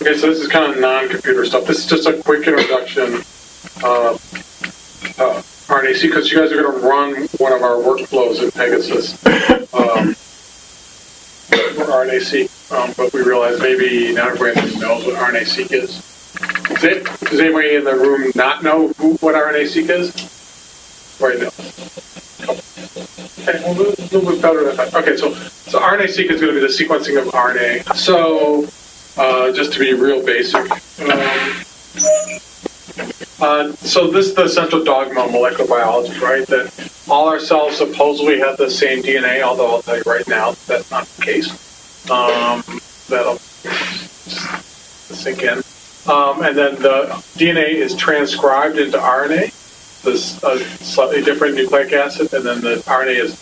Okay, so this is kind of non-computer stuff. This is just a quick introduction of RNAseq, because you guys are going to run one of our workflows in Pegasus for RNAseq, but we realize maybe not everybody knows what RNAseq is. Does anybody in the room not know what RNAseq is? Right now. Okay, well, a little bit better than that. Okay, so RNAseq is going to be the sequencing of RNA. So, just to be real basic, so this is the central dogma of molecular biology, right? That all our cells supposedly have the same DNA, although I'll tell you right now that's not the case. That'll sink in. And then the DNA is transcribed into RNA, this slightly different nucleic acid, and then the RNA is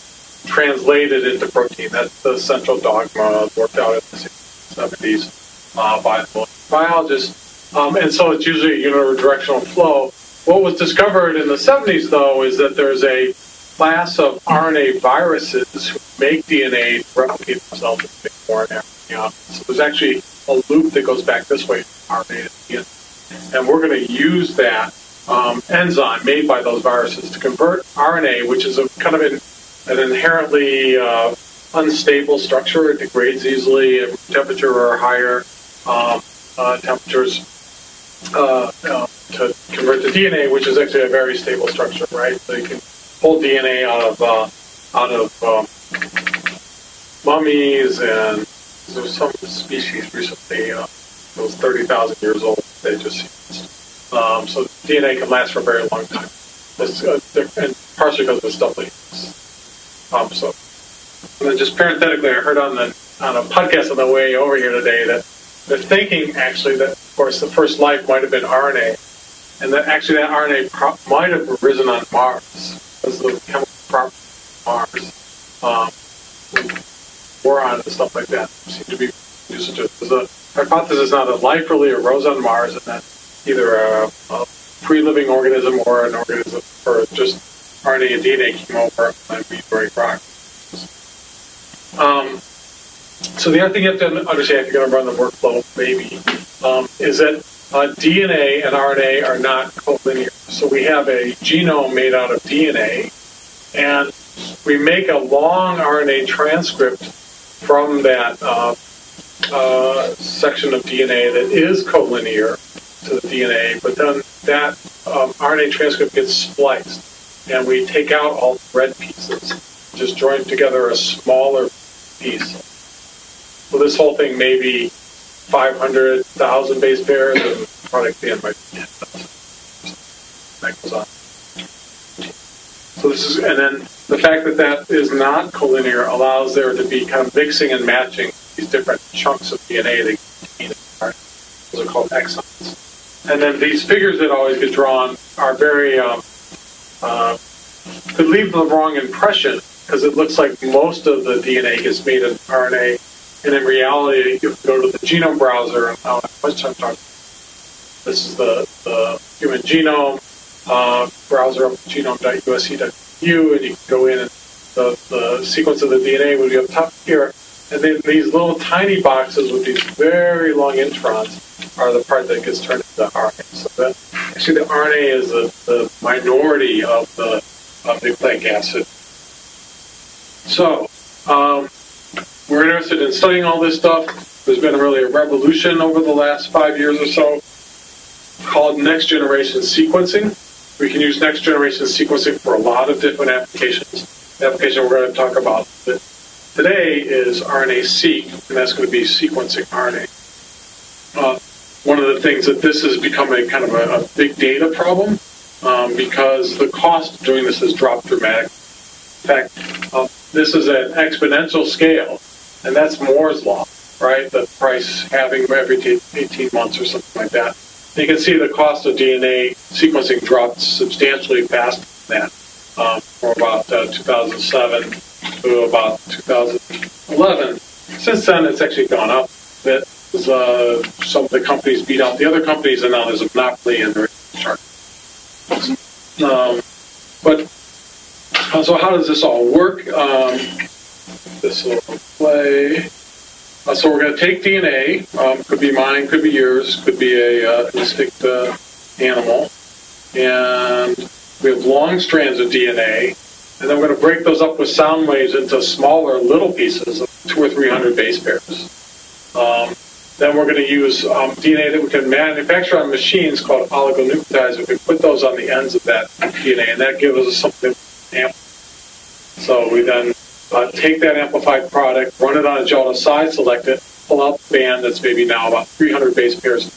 translated into protein. That's the central dogma worked out in the 70s by the biologists. And so it's usually a unidirectional flow. What was discovered in the 70s, though, is that there's a class of RNA viruses who make DNA replicate themselves and make more RNA. So there's actually a loop that goes back this way from RNA to DNA. And we're going to use that enzyme made by those viruses to convert RNA, which is a kind of an inherently unstable structure. It degrades easily at temperature or higher temperatures to convert to DNA, which is actually a very stable structure, right? So you can pull DNA out of mummies, and there's some species recently that was 30,000 years old. They just so DNA can last for a very long time. And partially because of the stuff like so. And then just parenthetically, I heard on a podcast on the way over here today that they're thinking actually that, of course, the first life might have been RNA, and that actually that RNA might have arisen on Mars, because the chemical properties of Mars, boron and stuff like that seem to be used to. There's a hypothesis now that life really arose on Mars, and that either a free-living organism or an organism, or just RNA and DNA came over and meteoric rock. So the other thing you have to understand if you're going to run the workflow, maybe, is that DNA and RNA are not collinear. So we have a genome made out of DNA, and we make a long RNA transcript from that section of DNA that is collinear to the DNA, but then that RNA transcript gets spliced, and we take out all the red pieces, just join together a smaller piece. So this whole thing may be 500,000 base pairs, and probably at the end might be 10,000. That goes on. So this is, and then the fact that that is not collinear allows there to be kind of mixing and matching these different chunks of DNA that contain it. Those are called exons. And then these figures that always get drawn are very could leave the wrong impression, because it looks like most of the DNA gets made in RNA. And in reality, if you go to the genome browser, and how much I'm talking, this is the human genome browser up genome.usc.edu, and you can go in, and the sequence of the DNA will be up top here. And then these little tiny boxes with these very long introns are the part that gets turned into RNA. So that actually the RNA is the minority of the nucleic acid. So we're interested in studying all this stuff. There's been really a revolution over the last 5 years or so called next generation sequencing. We can use next generation sequencing for a lot of different applications. The application we're going to talk about today is RNAseq, and that's going to be sequencing RNA. One of the things that this has become a kind of a big data problem because the cost of doing this has dropped dramatically. In fact, this is an exponential scale, and that's Moore's law, right? The price halving every 18 months or something like that. You can see the cost of DNA sequencing dropped substantially faster than that from about 2007 to about 2011. Since then, it's actually gone up a bit. Some of the companies beat out the other companies, and now there's a monopoly in the chart. So how does this all work? This little play. So we're going to take DNA, could be mine, could be yours, could be a distinct animal, and we have long strands of DNA, and then we're going to break those up with sound waves into smaller little pieces of 200 or 300 base pairs. Then we're going to use DNA that we can manufacture on machines called oligonucleotides. We can put those on the ends of that DNA, and that gives us something amplified. So we then take that amplified product, run it on a gel to side select it, pull out the band that's maybe now about 300 base pairs.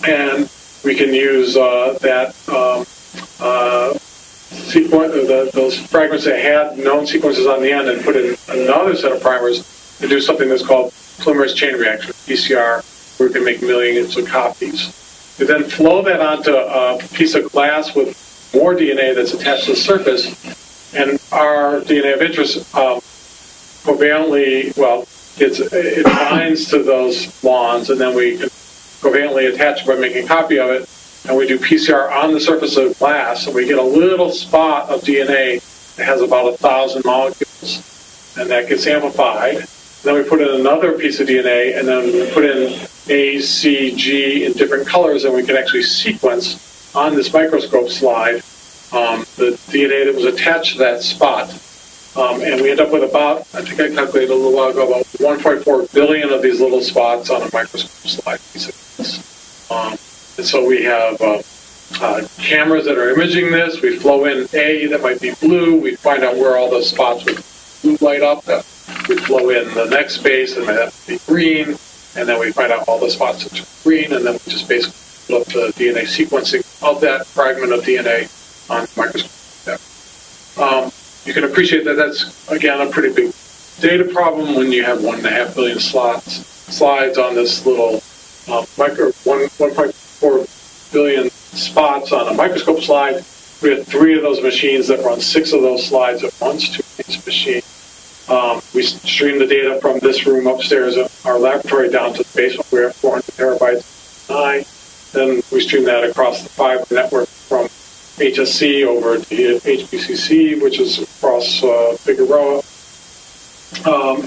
And we can use that those fragments that had known sequences on the end and put in another set of primers to do something that's called polymerase chain reaction, PCR, where we can make millions of copies. We then flow that onto a piece of glass with more DNA that's attached to the surface, and our DNA of interest covalently, well, it binds to those bonds, and then we can covalently attach it by making a copy of it, and we do PCR on the surface of glass, and we get a little spot of DNA that has about 1,000 molecules, and that gets amplified. Then we put in another piece of DNA, and then we put in A, C, G in different colors, and we can actually sequence on this microscope slide the DNA that was attached to that spot. And we end up with about, I think I calculated a little while ago, about 1.4 billion of these little spots on a microscope slide. And so we have cameras that are imaging this. We flow in A that might be blue. We find out where all those spots with blue light up. We flow in the next space, and it might have to be green. And then we find out all the spots that are green, and then we just basically put up the DNA sequencing of that fragment of DNA on the microscope. You can appreciate that that's, again, a pretty big data problem when you have 1.5 billion slides on this little 1.4 billion spots on a microscope slide. We have 3 of those machines that run 6 of those slides at once to each machine. We stream the data from this room upstairs in our laboratory down to the basement. We have 400 terabytes high. Then we stream that across the fiber network from HSC over to HBCC, which is across Figueroa.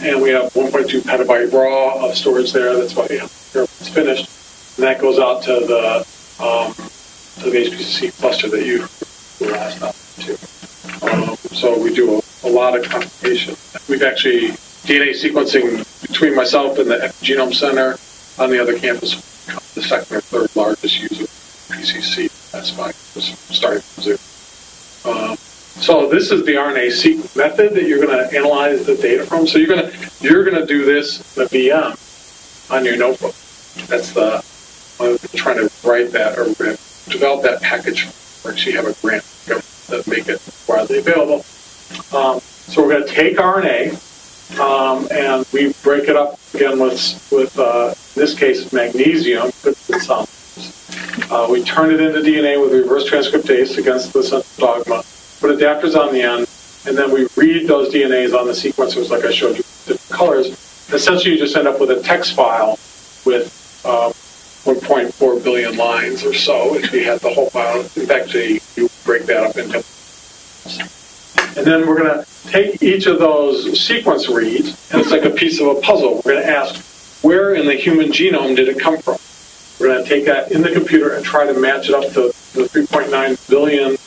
And we have 1.2 petabyte raw of storage there. That's about 800 terabytes finished. And that goes out to the HPCC cluster that you were asked up to. So we do a lot of computation. We've actually, DNA sequencing between myself and the Genome Center on the other campus, the second or third largest user of PCC. That's fine. Starting from 0. So this is the RNASeq method that you're going to analyze the data from. So you're going to do this in the VM on your notebook. That's I'm trying to write that or develop that package or actually have a grant that make it widely available. So we're going to take RNA and we break it up again with in this case magnesium. We turn it into DNA with reverse transcriptase against the central dogma, put adapters on the end, and then we read those DNAs on the sequencers like I showed you, different colors. Essentially, you just end up with a text file with 1.4 billion lines or so if you had the whole file. In fact, you break that up into. And then we're going to take each of those sequence reads, and it's like a piece of a puzzle. We're going to ask, where in the human genome did it come from? We're going to take that in the computer and try to match it up to the 3.9 billion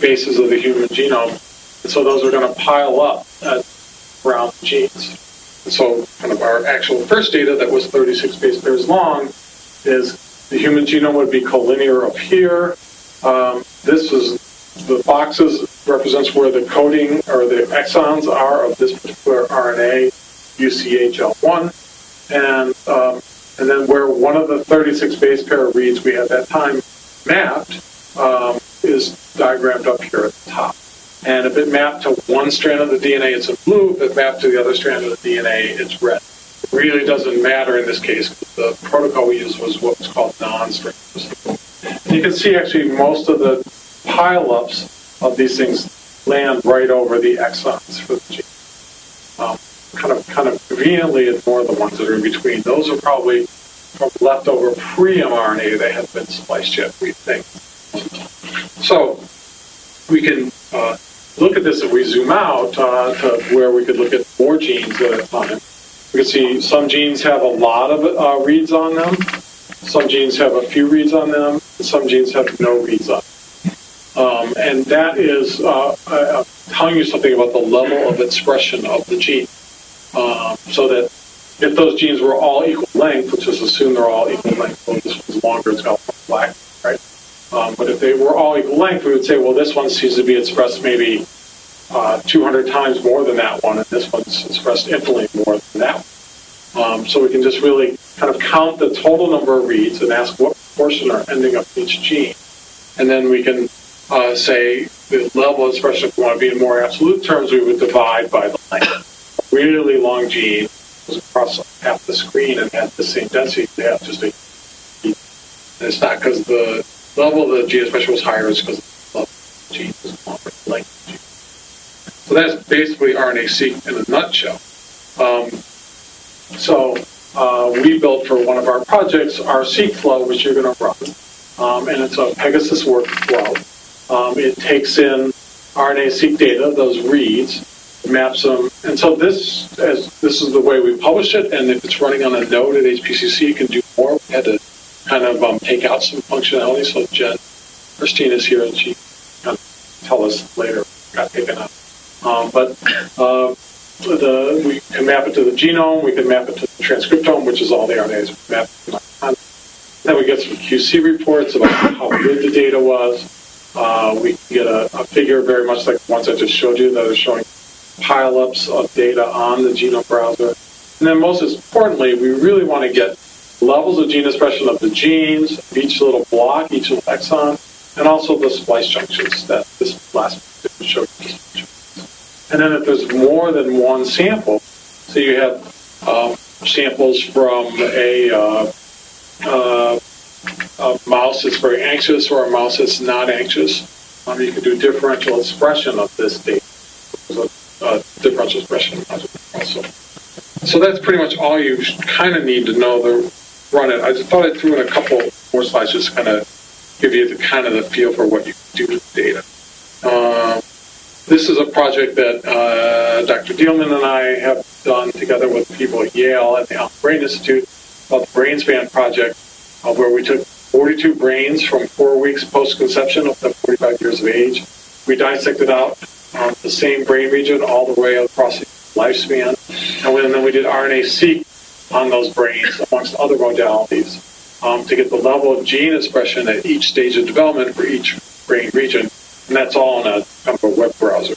bases of the human genome. And so those are going to pile up around the genes. And so kind of our actual first data that was 36 base pairs long is the human genome would be collinear up here. This is the boxes represents where the coding or the exons are of this particular RNA, UCHL1. And then where one of the 36 base pair reads we at that time mapped is diagrammed up here at the top. And if it mapped to one strand of the DNA, it's in blue. If it mapped to the other strand of the DNA, it's red. It really doesn't matter in this case. The protocol we used was what was called non-strand. And you can see actually most of the pile-ups of these things land right over the exons for the gene. Kind of conveniently ignore the ones that are in between. Those are probably from leftover pre-mRNA that have been spliced yet, we think. So we can look at this if we zoom out to where we could look at more genes at a time. We can see some genes have a lot of reads on them, some genes have a few reads on them, and some genes have no reads on them. And that is telling you something about the level of expression of the gene. So that if those genes were all equal length, which is assume they're all equal length, well, this one's longer, it's got black, right? But if they were all equal length, we would say, well, this one seems to be expressed maybe 200 times more than that one, and this one's expressed infinitely more than that one. So we can just really kind of count the total number of reads and ask what proportion are ending up in each gene. And then we can say the level of expression, if we want to be in more absolute terms, we would divide by the length. A really long gene goes across half the screen and had the same density. They have just a, and it's not because the level of the gene expression was higher, it's because the level of the gene was longer, the length of the gene. So that's basically RNA-seq in a nutshell. We built for one of our projects our seq flow, which you're going to run. And it's a Pegasus workflow. It takes in RNA-seq data, those reads, maps them. And so this is the way we publish it. And if it's running on a node at HPCC, it can do more. We had to kind of take out some functionality. So Christine is here, and she can tell us later got taken out. We can map it to the genome, we can map it to the transcriptome, which is all the RNAs we map it. Then we get some QC reports about how good the data was. We can get a figure very much like the ones I just showed you that are showing pile-ups of data on the genome browser. And then most importantly, we really want to get levels of gene expression of the genes, of each little block, each little exon, and also the splice junctions that this last picture showed you. And then if there's more than one sample, so you have samples from a mouse that's very anxious or a mouse that's not anxious, you can do differential expression of this data. Differential expression also. So that's pretty much all you kind of need to know to run it. I just thought I threw in a couple more slides just to kind of give you the kind of the feel for what you can do with the data. This is a project that Dr. Dielman and I have done together with people at Yale at the Allen Brain Institute called the BrainSpan Project, where we took 42 brains from 4 weeks post-conception up to 45 years of age. We dissected out the same brain region all the way across the lifespan, and then we did RNA-seq on those brains amongst other modalities to get the level of gene expression at each stage of development for each brain region. And that's all in a kind of a web browser.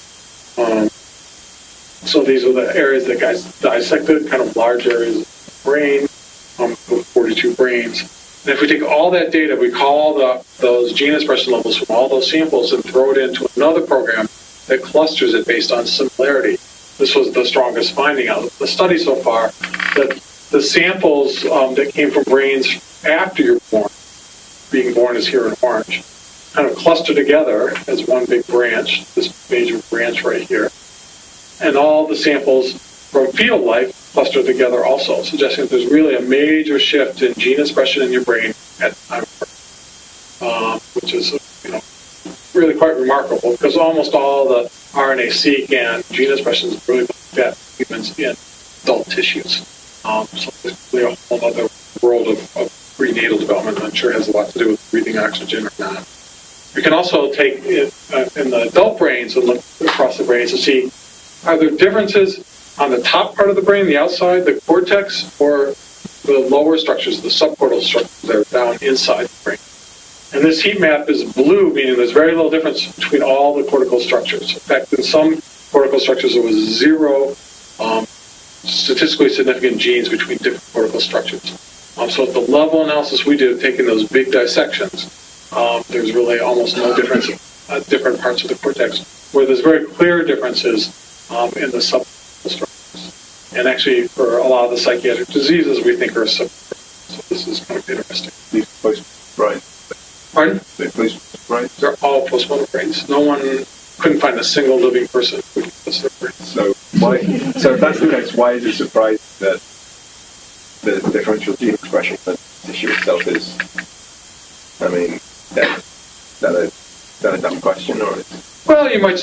So these are the areas that guys dissected, kind of large areas of the brain, with 42 brains. And if we take all that data, we call those gene expression levels from all those samples and throw it into another program that clusters it based on similarity. This was the strongest finding out of the study so far, that the samples that came from brains after you're born, being born is here in orange, kind of cluster together as one big branch, this major branch right here. And all the samples from fetal life cluster together also, suggesting that there's really a major shift in gene expression in your brain at the time of birth, which is really quite remarkable, because almost all the RNA-seq and gene expression is really at humans in adult tissues. So there's really a whole other world of prenatal development. I'm sure it has a lot to do with breathing oxygen or not. We can also take it in the adult brains and look across the brains to see, are there differences on the top part of the brain, the outside, the cortex, or the lower structures, the subcortical structures that are down inside the brain? And this heat map is blue, meaning there's very little difference between all the cortical structures. In fact, in some cortical structures, there was 0 statistically significant genes between different cortical structures. So at the level analysis we did, taking those big dissections, there's really almost no difference at different parts of the cortex, where there's very clear differences in the subcortical structures. And actually, for a lot of the psychiatric diseases, we think are subcortical. So this is kind of interesting. These post-brain. Pardon? Post-brain? They're all postmortem brains. No one couldn't find a single living person who could post their brains. So if that's the case, why is it surprised that the differential gene expression for tissue itself is? I mean, is that a dumb question, or? Well, you might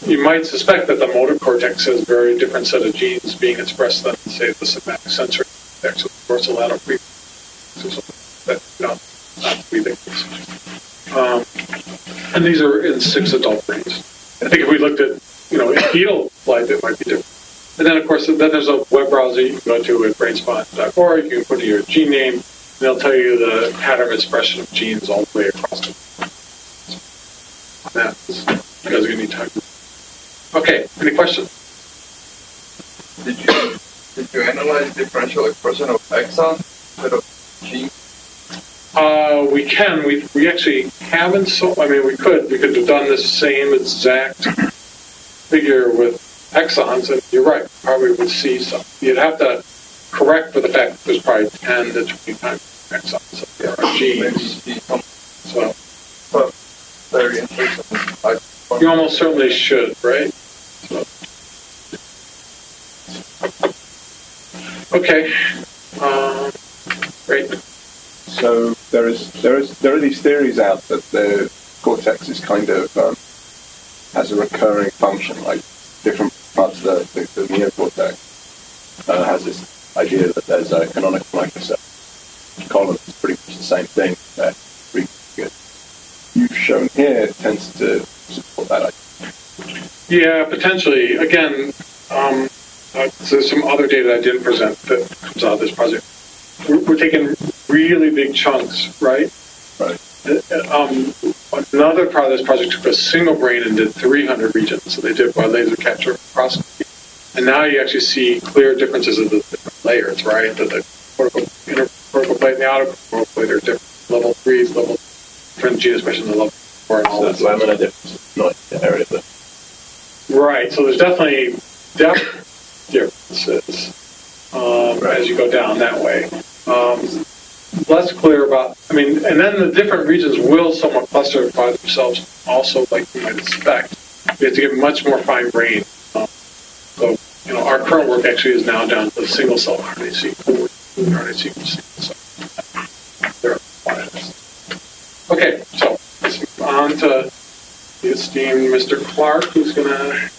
you might suspect that the motor cortex has a very different set of genes being expressed than, say, the somatic sensory cortex or the dorsolateral prefrontal. That not to be the case. And these are in 6 adult brains. I think if we looked at, in fetal life, it might be different. And then, of course, then there's a web browser you can go to at brainspot.org. You can put in your gene name, and they'll tell you the pattern of expression of genes all the way across the that. You guys are going to need time. Okay, any questions? Did you analyze differential expression of exons instead of genes? We can. We actually haven't. We could have done the same exact figure with exons, and you're right. Probably would see some. You'd have to correct for the fact that there's probably 10 to 20 times exons if there are genes. So, very interesting. You almost certainly should, right? So. Okay. Great. So there are these theories out that the cortex is kind of has a recurring function, like different parts of the neocortex has this idea that there's a canonical microcephaly column. It's pretty much the same thing. You've shown here tends to support that idea. Yeah, potentially. Again, there's some other data I didn't present that comes out of this project. We're taking really big chunks, right? Right. Another part of this project took a single brain and did 300 regions. So they did by laser capture microscopy. And now you actually see clear differences in the different layers, right? That the inner cortical plate and the outer cortical plate are different. Level 3 is different gene expression than level 4 and all that. So lamina differences, not the area of the... Right. So there's definitely differences as you go down that way. Less clear about, and then the different regions will somewhat cluster by themselves also, like you might expect. We have to get much more fine grained. So, our current work actually is now down to single cell RNA-seq. Okay, so let's move on to the esteemed Mr. Clark, who's going to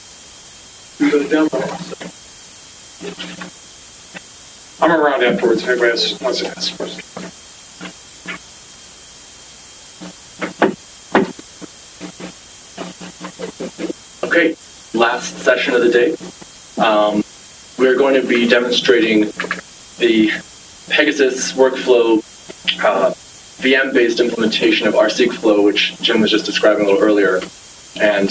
do the demo. I'm around afterwards if anybody else wants to ask questions. Okay, last session of the day. We're going to be demonstrating the Pegasus workflow VM-based implementation of RNASeq Flow, which Jim was just describing a little earlier. And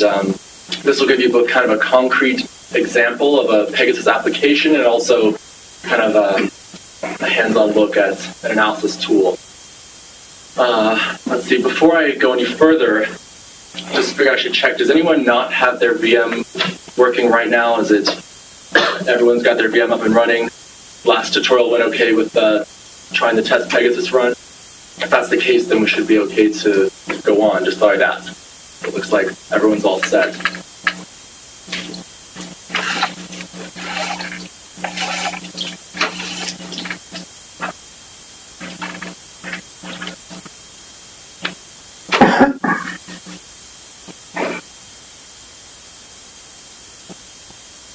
this will give you both kind of a concrete example of a Pegasus application and also kind of a hands-on look at an analysis tool. Let's see, before I go any further, just figure I should check, does anyone not have their VM working right now? Is it everyone's got their VM up and running? Last tutorial went okay with trying to test Pegasus run? If that's the case, then we should be okay to go on. Just thought I'd ask. It looks like everyone's all set.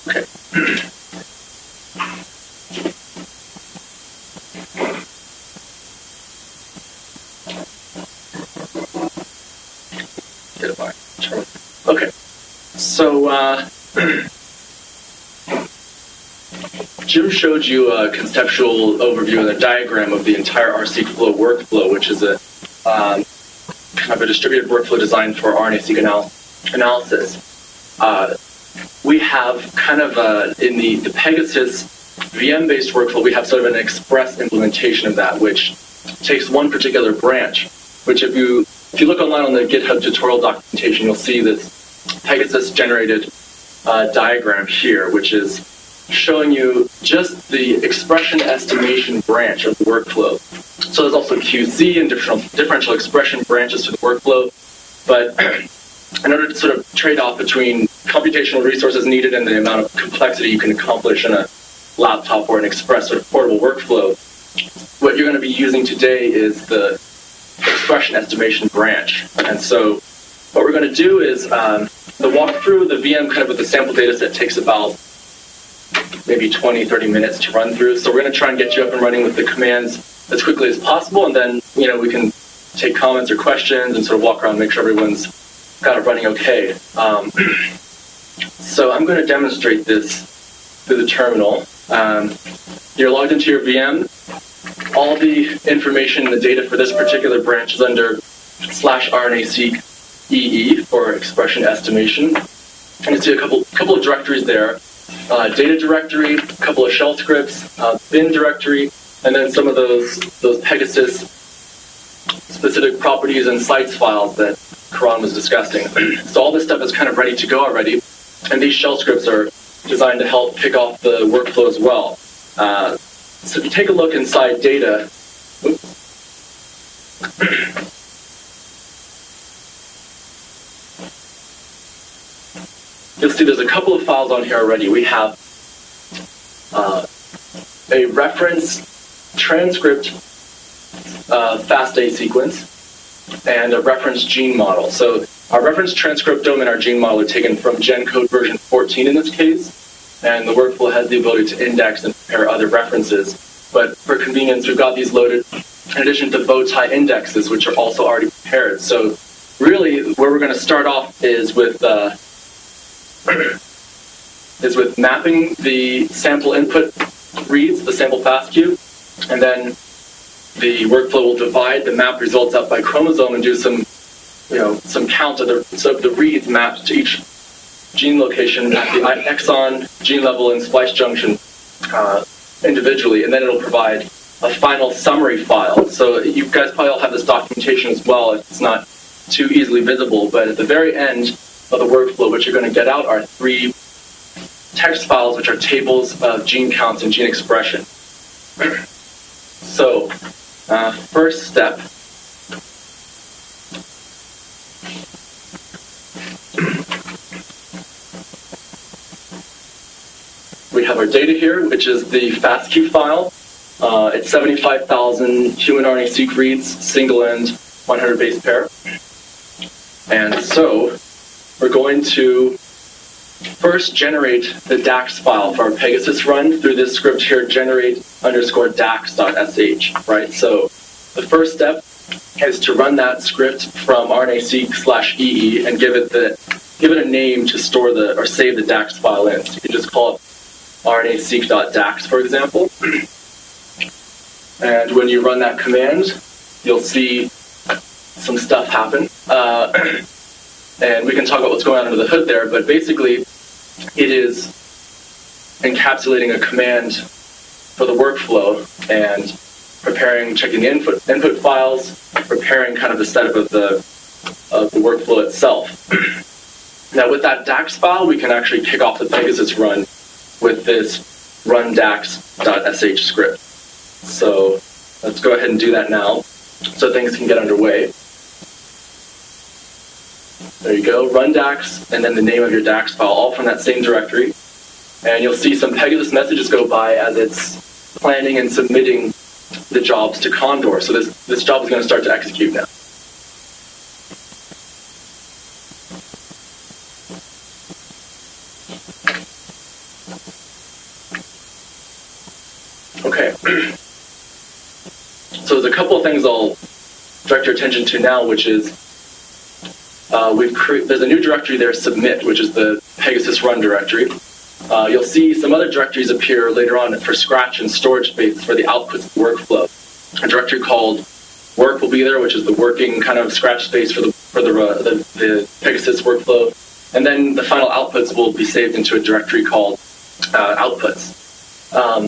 Okay. Get it by. Okay. So, Jim showed you a conceptual overview and a diagram of the entire RNASeq Flow workflow, which is a kind of a distributed workflow designed for RNA-seq analysis. We have kind of in the Pegasus VM-based workflow, we have sort of an express implementation of that, which takes one particular branch, which if you look online on the GitHub tutorial documentation, you'll see this Pegasus-generated diagram here, which is showing you just the expression estimation branch of the workflow. So there's also QC and differential expression branches to the workflow, but in order to sort of trade off between computational resources needed and the amount of complexity you can accomplish in a laptop or an express sort of portable workflow, what you're going to be using today is the expression estimation branch. And so what we're going to do is the walkthrough, the VM kind of with the sample data set takes about maybe 20, 30 minutes to run through. So we're going to try and get you up and running with the commands as quickly as possible, and then we can take comments or questions and sort of walk around and make sure everyone's got it running okay. So I'm going to demonstrate this through the terminal. You're logged into your VM. All the information and the data for this particular branch is under /RNASeq EE for expression estimation. And you see a couple of directories there. Data directory, a couple of shell scripts, bin directory, and then some of those Pegasus specific properties and sites files that Karan was discussing. So all this stuff is kind of ready to go already, and these shell scripts are designed to help kick off the workflow as well. So if you take a look inside data, you'll see there's a couple of files on here already. We have a reference transcript FASTA sequence and a reference gene model. So our reference transcriptome and our gene model are taken from GenCode version 14 in this case, and the workflow has the ability to index and prepare other references. But for convenience, we've got these loaded in addition to bow tie indexes, which are also already prepared. So really, where we're going to start off is with mapping the sample input reads, the sample FASTQ, and then the workflow will divide the map results up by chromosome and do some count of the reads mapped to each gene location at the exon, gene level, and splice junction individually, and then it'll provide a final summary file. So you guys probably all have this documentation as well. It's not too easily visible, but at the very end of the workflow, what you're going to get out are 3 text files, which are tables of gene counts and gene expression. So, first step, we have our data here, which is the FASTQ file. It's 75,000 human RNA-seq reads, single end, 100 base pair. And so, we're going to first generate the DAX file for our Pegasus run through this script here, generate_dax.sh, right? So the first step is to run that script from RNASeq/EE and give it a name to store or save the DAX file in. So you can just call it RNASeq.dax, for example. And when you run that command, you'll see some stuff happen. And we can talk about what's going on under the hood there, but basically it is encapsulating a command for the workflow and checking the input files, preparing kind of the setup of the workflow itself. Now with that DAX file, we can actually kick off the Pegasus run with this rundax.sh script. So let's go ahead and do that now so things can get underway. There you go, run DAX, and then the name of your DAX file, all from that same directory. And you'll see some Pegasus messages go by as it's planning and submitting the jobs to Condor. So this job is going to start to execute now. Okay. So there's a couple of things I'll direct your attention to now, which is there's a new directory there, submit, which is the Pegasus run directory. You'll see some other directories appear later on for Scratch and storage space for the outputs of the workflow. A directory called work will be there, which is the working kind of Scratch space for the Pegasus workflow. And then the final outputs will be saved into a directory called outputs.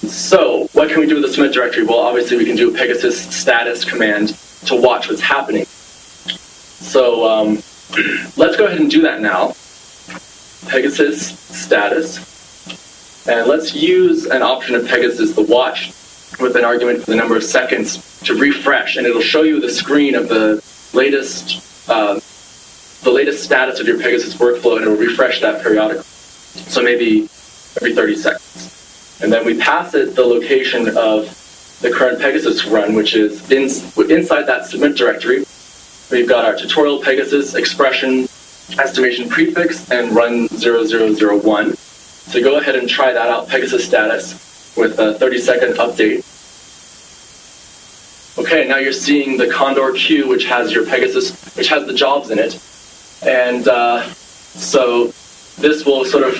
So what can we do with the submit directory? Well, obviously we can do a Pegasus status command to watch what's happening. So let's go ahead and do that now. Pegasus status. And let's use an option of Pegasus, the watch, with an argument for the number of seconds to refresh, and it'll show you the screen of the latest status of your Pegasus workflow, and it'll refresh that periodically. So maybe every 30 seconds. And then we pass it the location of the current Pegasus run, which is inside that submit directory. We've got our tutorial Pegasus expression estimation prefix and run 0001. So go ahead and try that out, Pegasus status, with a 30-second update. Okay, now you're seeing the Condor queue, which has your Pegasus, which has the jobs in it. And so this will sort of,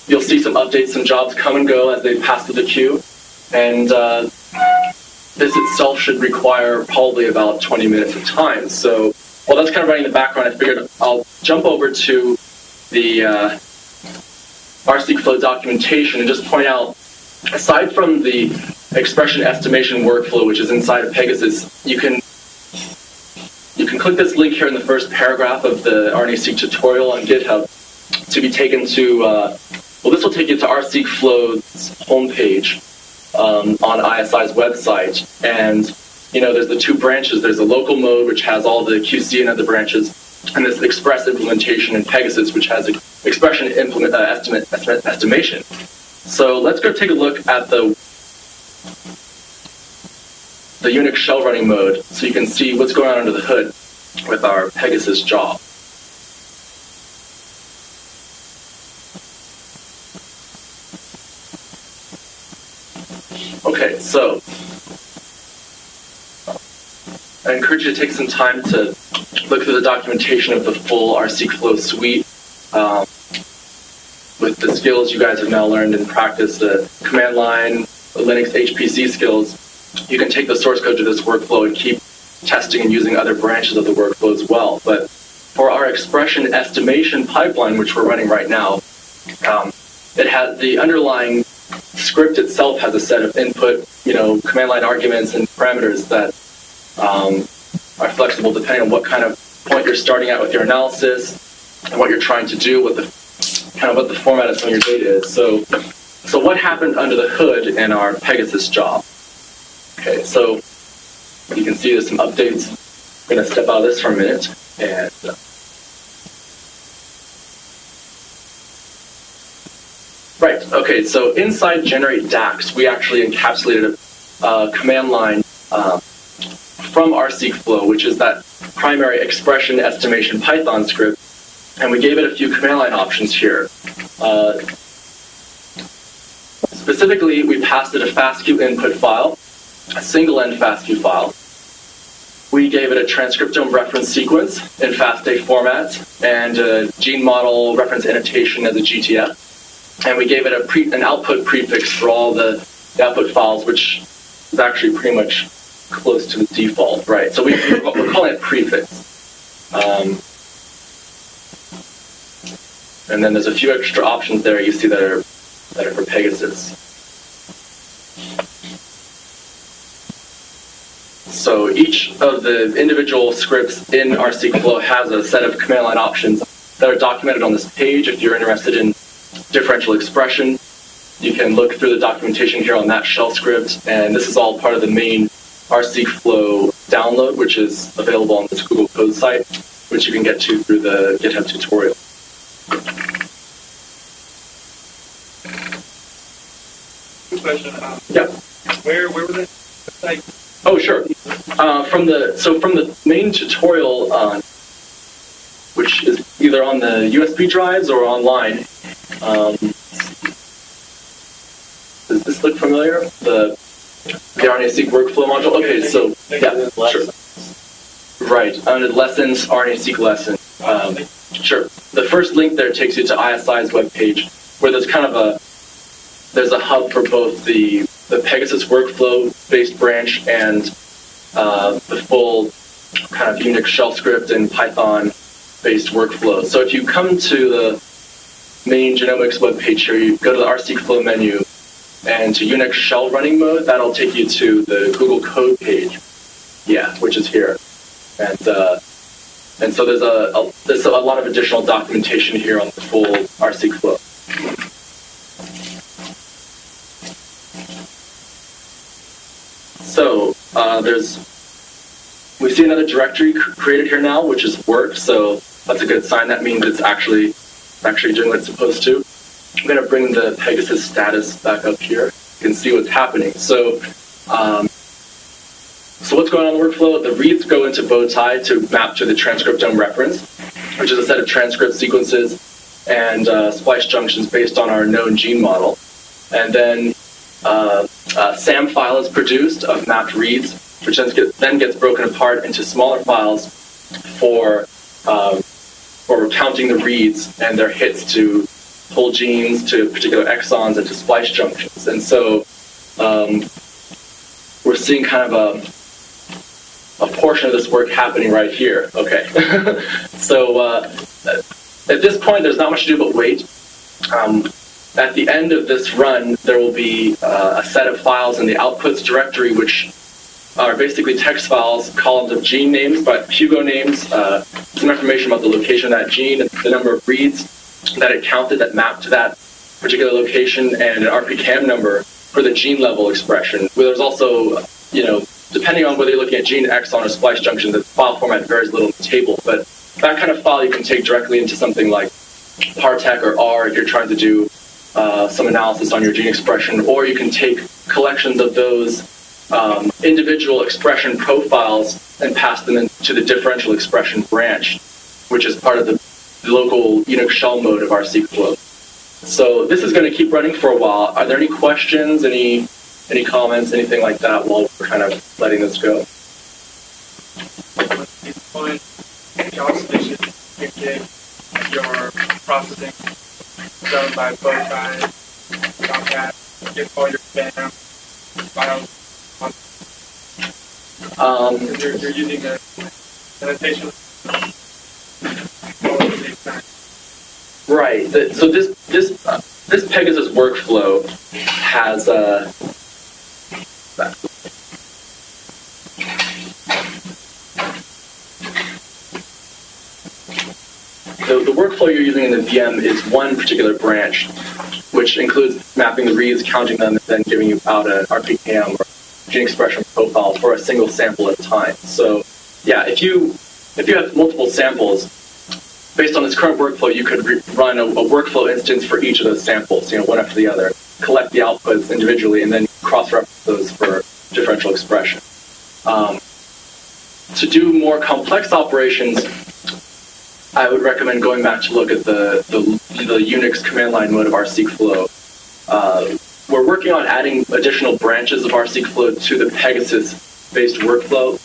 you'll see some updates, some jobs come and go as they pass through the queue. And this itself should require probably about 20 minutes of time. So while that's kind of running in the background, I figured I'll jump over to the RNASeq Flow documentation and just point out, aside from the expression estimation workflow, which is inside of Pegasus, you can click this link here in the first paragraph of the RNASeq tutorial on GitHub to be taken to, well, this will take you to RNASeq Flow's homepage on ISI's website. And, you know, there's the two branches. There's the local mode, which has all the QC and other branches, and this express implementation in Pegasus, which has expression estimation. So let's go take a look at the Unix shell running mode so you can see what's going on under the hood with our Pegasus job. Okay, so I encourage you to take some time to look through the documentation of the full RNASeq Flow suite with the skills you guys have now learned in practice, the command line, the Linux HPC skills. You can take the source code to this workflow and keep testing and using other branches of the workflow as well. But for our expression estimation pipeline, which we're running right now, it has the underlying script itself has a set of input, you know, command line arguments and parameters that are flexible depending on what kind of point you're starting at with your analysis and what you're trying to do, what the format of some of your data is. So what happened under the hood in our Pegasus job? Okay, so you can see there's some updates. I'm going to step out of this for a minute. And right, okay, so inside generate DAX, we actually encapsulated a command line from RNASeq Flow, which is that primary expression estimation Python script, and we gave it a few command line options here. Specifically, we passed it a FASTQ input file, a single-end FASTQ file. We gave it a transcriptome reference sequence in FASTA format and a gene model reference annotation as a GTF. And we gave it an output prefix for all the output files, which is actually pretty much close to the default, right? So we're calling it prefix. And then there's a few extra options there you see that are for Pegasus. So each of the individual scripts in RNASeq Flow has a set of command line options that are documented on this page. If you're interested in differential expression, you can look through the documentation here on that shell script, and this is all part of the main RNASeq Flow download, which is available on this Google Code site, which you can get to through the GitHub tutorial. Good question. Yeah. Where were they? Like, oh, sure. From the main tutorial, which is either on the USB drives or online. Does this look familiar? The RNASeq Workflow module. Okay, so yeah, sure. Right, under lessons, RNASeq lesson. Sure. The first link there takes you to ISI's webpage, where there's kind of there's a hub for both the Pegasus workflow-based branch and the full kind of Unix shell script and Python-based workflow. So if you come to the main genomics webpage here, you go to the RNASeq Flow menu and to Unix shell running mode, that'll take you to the Google Code page, yeah, which is here. And so there's a lot of additional documentation here on the full RNASeq Flow. So we see another directory created here now, which is work. So that's a good sign. That means it's actually doing what it's supposed to. I'm going to bring the Pegasus status back up here. You can see what's happening. So what's going on in the workflow? The reads go into bow tie to map to the transcriptome reference. which is a set of transcript sequences and splice junctions based on our known gene model. And then a SAM file is produced of mapped reads, which then gets broken apart into smaller files for counting the reads and their hits to whole genes, to particular exons, and to splice junctions. And so we're seeing kind of a portion of this work happening right here. Okay. So at this point, there's not much to do but wait. At the end of this run, there will be a set of files in the outputs directory, which are basically text files, columns of gene names, but Hugo names, some information about the location of that gene, the number of reads that it counted that mapped to that particular location, and an RPCAM number for the gene level expression. Where there's also, depending on whether you're looking at gene, exon, or splice junction, the file format varies a little in the table, but that kind of file you can take directly into something like Partec or R if you're trying to do some analysis on your gene expression, or you can take collections of those individual expression profiles and pass them into the differential expression branch, which is part of the local Unix shell mode of RNASeq Flow. So this is going to keep running for a while. Are there any questions, any comments, anything like that while we're kind of letting this go? Your processing done by Bowtie, Tomcat, get all your spam files. You're using a annotation. Right. So this Pegasus workflow has the workflow you're using in the VM is one particular branch, which includes mapping the reads, counting them, and then giving you out an RPCAM or gene expression profile for a single sample at a time. So, yeah, if you have multiple samples, based on this current workflow, you could run a workflow instance for each of those samples, one after the other, collect the outputs individually, and then cross-reference those for differential expression. To do more complex operations, I would recommend going back to look at the Unix command line mode of RNASeq Flow. We're working on adding additional branches of RNASeq Flow to the Pegasus-based workflow,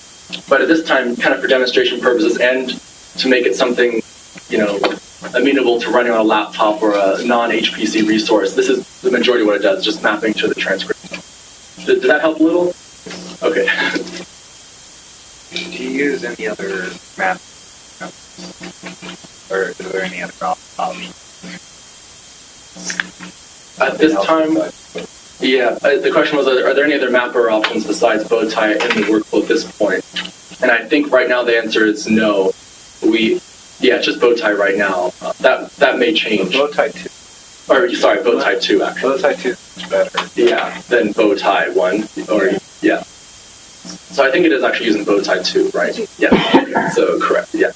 but at this time, kind of for demonstration purposes and to make it something, amenable to running on a laptop or a non-HPC resource, this is the majority of what it does, just mapping to the transcript. Did that help a little? Okay. Do you use any other map? Or is there any other options? At this time, the question was, are there any other mapper options besides Bowtie in the workflow at this point? And I think right now the answer is no. It's just Bowtie right now. That may change. Bowtie 2. Or, sorry, Bowtie 2, actually. Bowtie 2 is better. Yeah, than Bowtie 1. So I think it is actually using Bowtie 2, right? Yeah, okay. So correct, yeah.